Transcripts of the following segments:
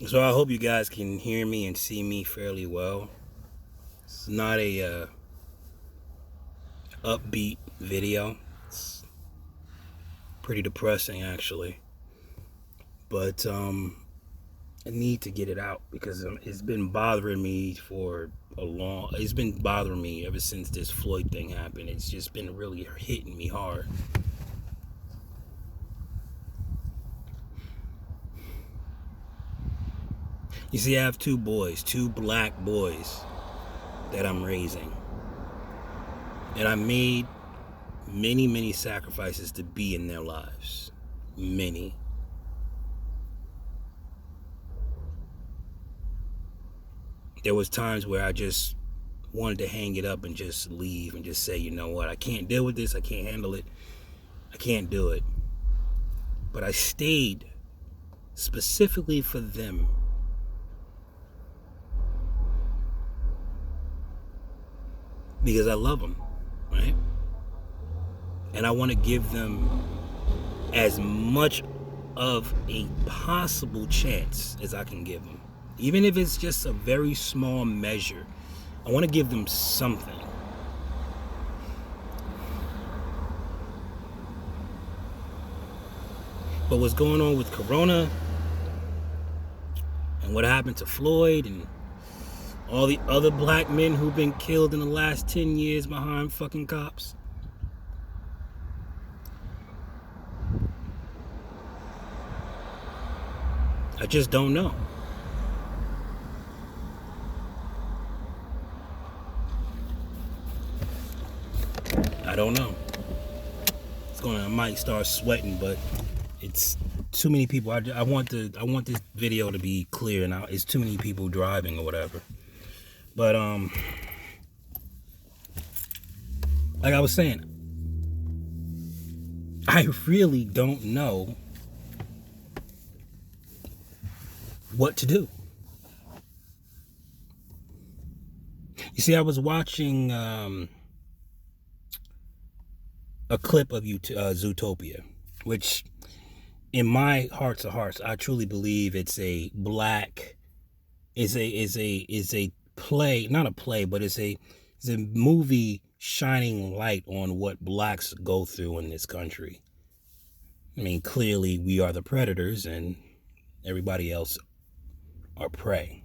So I hope you guys can hear me and see me fairly well. It's not a upbeat video. It's pretty depressing actually, but I need to get it out because it's been bothering me for a long. It's been bothering me ever since this Floyd thing happened. It's just been really hitting me hard. You see, I have two boys, two black boys that I'm raising, and I made many sacrifices to be in their lives. Many. There was times where I just wanted to hang it up and just leave and just say, you know what, I can't deal with this, I can't handle it, I can't do it. But I stayed specifically for them because I love them, right? And I want to give them as much of a possible chance as I can give them. Even if it's just a very small measure, I want to give them something. But what's going on with Corona and what happened to Floyd and all the other black men who've been killed in the last 10 years behind fucking cops, I just don't know. I don't know. I might start sweating, but it's too many people. I want this video to be clear, and it's too many people driving or whatever. But like I was saying, I really don't know what to do. You see, I was watching a clip of Zootopia, which, in my hearts of hearts, I truly believe it's a black, is a play, not a play, but it's a movie shining light on what blacks go through in this country. I mean, clearly we are the predators and everybody else are prey,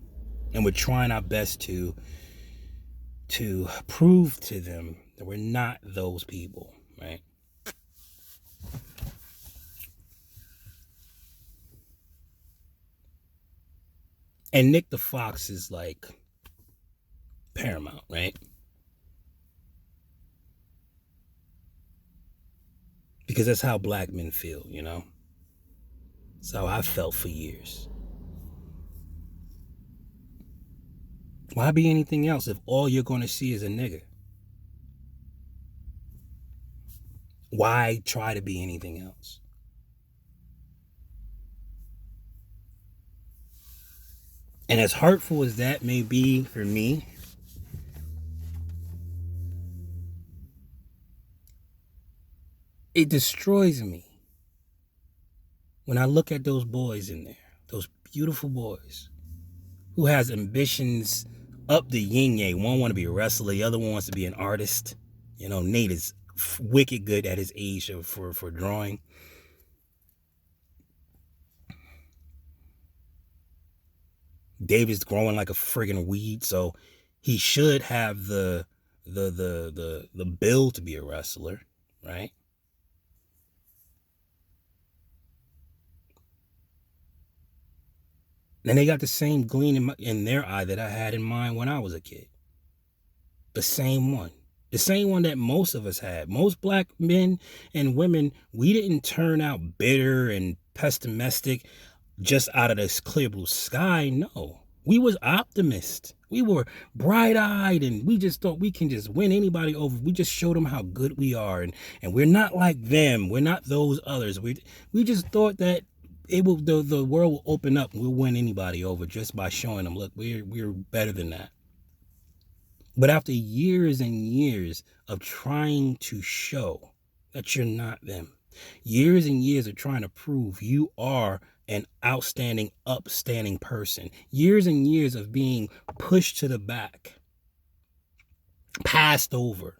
and we're trying our best to prove to them that we're not those people, right? And Nick the Fox is like paramount, right? Because that's how black men feel, you know? That's how I felt for years. Why be anything else if all you're going to see is a nigger? Why try to be anything else? And as hurtful as that may be for me, it destroys me when I look at those boys in there, those beautiful boys who has ambitions up the yin yang. One want to be a wrestler, the other one wants to be an artist. You know, Nate is wicked good at his age for drawing. David's growing like a friggin' weed, so he should have the build to be a wrestler, right? And they got the same gleam in their eye that I had in mine when I was a kid. The same one. The same one that most of us had. Most black men and women, we didn't turn out bitter and pessimistic just out of this clear blue sky. No. We was optimists. We were bright-eyed, and we just thought we can just win anybody over. We just showed them how good we are, and we're not like them. We're not those others. We just thought that the world will open up and we'll win anybody over just by showing them, look, we're better than that. But after years and years of trying to show that you're not them, years and years of trying to prove you are an outstanding, upstanding person. Years and years of being pushed to the back, passed over,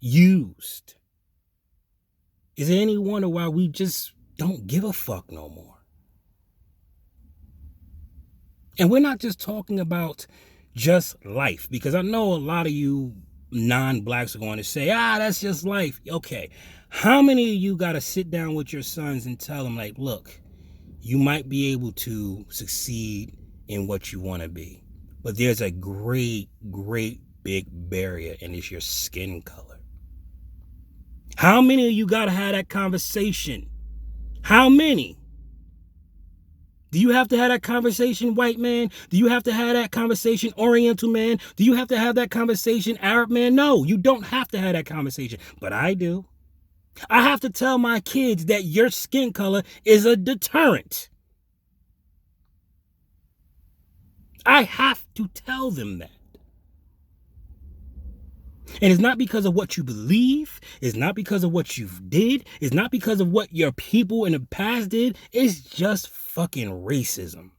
used. Is there any wonder why we just don't give a fuck no more? And we're not just talking about just life, because I know a lot of you non-blacks are going to say, that's just life. Okay, how many of you got to sit down with your sons and tell them, like, look, you might be able to succeed in what you want to be, but there's a great, great big barrier, and it's your skin color. How many of you got to have that conversation? How many? Do you have to have that conversation, white man? Do you have to have that conversation, Oriental man? Do you have to have that conversation, Arab man? No, you don't have to have that conversation, but I do. I have to tell my kids that your skin color is a deterrent. I have to tell them that. And it's not because of what you believe. It's not because of what you did. It's not because of what your people in the past did. It's just fucking racism.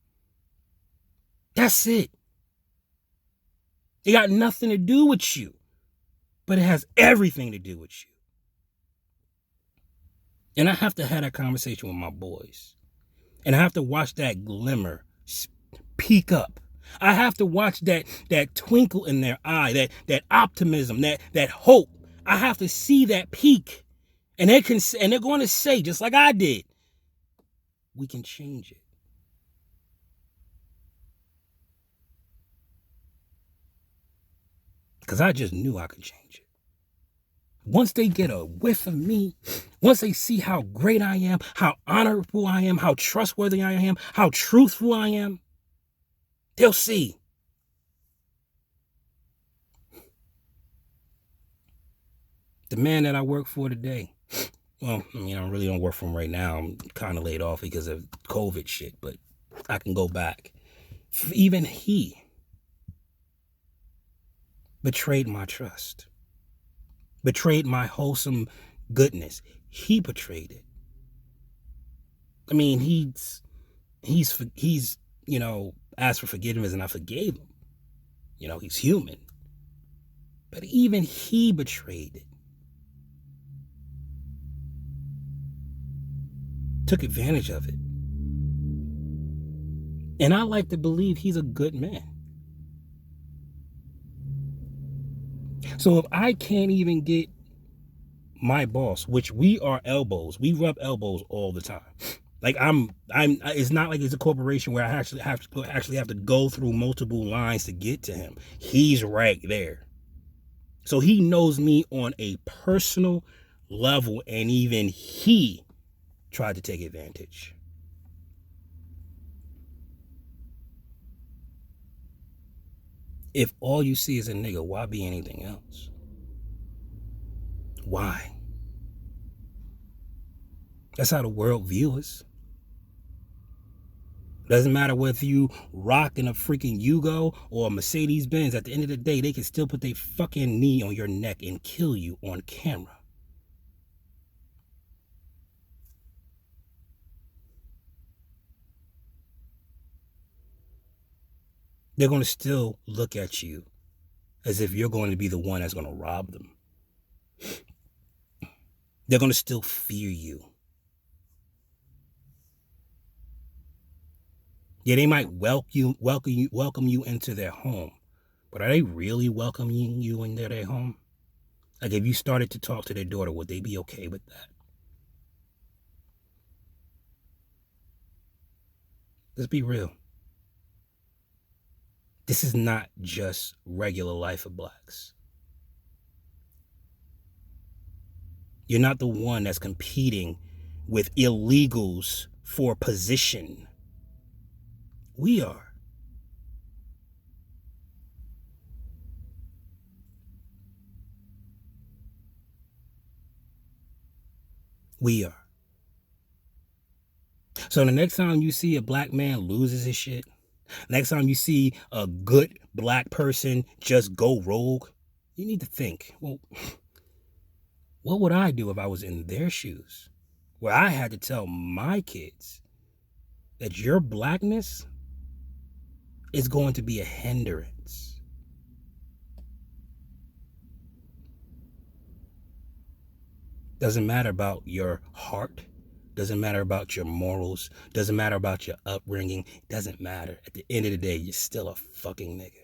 That's it. It got nothing to do with you, but it has everything to do with you. And I have to have that conversation with my boys. And I have to watch that glimmer peak up. I have to watch that twinkle in their eye, that optimism, that hope. I have to see that peak. And they're going to say, just like I did, we can change it. Because I just knew I could change it. Once they get a whiff of me, once they see how great I am, how honorable I am, how trustworthy I am, how truthful I am, they'll see. The man that I work for today, well, I mean, I really don't work for him right now. I'm kind of laid off because of COVID shit, but I can go back. Even he betrayed my trust, betrayed my wholesome goodness. He betrayed it. I mean, he's asked for forgiveness, and I forgave him. He's human. But even he betrayed it. Took advantage of it. And I like to believe he's a good man. So if I can't even get my boss, which we are elbows, we rub elbows all the time. Like it's not like it's a corporation where I actually have to go through multiple lines to get to him. He's right there. So he knows me on a personal level, and even he tried to take advantage. If all you see is a nigga, why be anything else? Why? That's how the world views us. Doesn't matter whether you rocking a freaking Yugo or a Mercedes Benz. At the end of the day, they can still put their fucking knee on your neck and kill you on camera. They're going to still look at you as if you're going to be the one that's going to rob them. They're going to still fear you. Yeah, they might welcome you into their home, but are they really welcoming you into their home? Like, if you started to talk to their daughter, would they be okay with that? Let's be real. This is not just regular life of blacks. You're not the one that's competing with illegals for position. We are. We are. So the next time you see a black man loses his shit, next time you see a good black person just go rogue, you need to think, well, what would I do if I was in their shoes? Where I had to tell my kids, that your blackness is going to be a hindrance. Doesn't matter about your heart, doesn't matter about your morals, doesn't matter about your upbringing, doesn't matter. At the end of the day, you're still a fucking nigga.